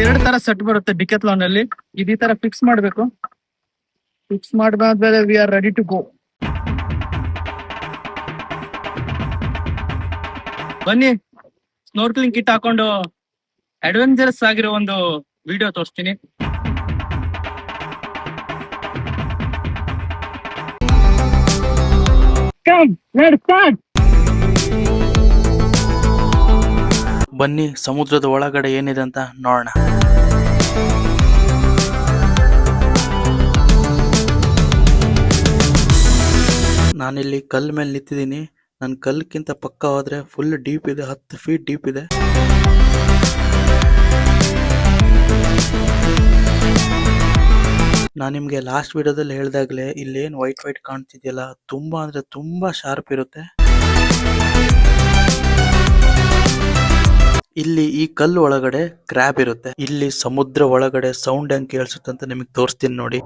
ಎರಡು ತರ ಸೆಟ್ ಬರುತ್ತೆ ಡಿಕೆತ್ಲಾನ್ ಅಲ್ಲಿ. ಈ ತರ ಫಿಕ್ಸ್ ಮಾಡ್ಬೇಕು. ಫಿಕ್ಸ್ ಮಾಡಿದ್ಮೇಲೆ we are ready to go. ಬನ್ನಿ, ಸ್ನೋರ್ಕ್ಲಿಂಗ್ ಕಿಟ್ ಹಾಕೊಂಡು ಅಡ್ವೆಂಚರಸ್ ಆಗಿರೋ ಒಂದು ವಿಡಿಯೋ ತೋರಿಸ್ತೀನಿ. ಬನ್ನಿ ಸಮುದ್ರದ ಒಳಗಡೆ ಏನಿದೆ ಅಂತ ನೋಡೋಣ. ನಾನಿಲ್ಲಿ ಕಲ್ ಮೇಲೆ ನಿಂತಿದ್ದೀನಿ. ನನ್ನ ಕಲ್ಕಿಂತ ಪಕ್ಕ ಹೋದ್ರೆ ಫುಲ್ ಡೀಪ್ ಇದೆ, 10 ಫೀಟ್ ಡೀಪ್ ಇದೆ. ನಾನು ನಿಮ್ಗೆ ಲಾಸ್ಟ್ ವಿಡಿಯೋದಲ್ಲಿ ಹೇಳ್ದಾಗ್ಲೇ ಇಲ್ಲೇನು ವೈಟ್ ಕಾಣ್ತಿದ್ಯಲ್ಲ, ತುಂಬಾ ಅಂದ್ರೆ ತುಂಬಾ ಶಾರ್ಪ್ ಇರುತ್ತೆ. ಇಲ್ಲಿ ಈ ಕಲ್ಲು ಒಳಗಡೆ ಕ್ರ್ಯಾಬ್ ಇರುತ್ತೆ. ಇಲ್ಲಿ ಸಮುದ್ರ ಒಳಗಡೆ ಸೌಂಡ್ ಹೆಂಗ್ ಕೇಳಿಸುತ್ತೆ ಅಂತ ನಿಮಗೆ ತೋರಿಸ್ತೀನಿ ನೋಡಿ.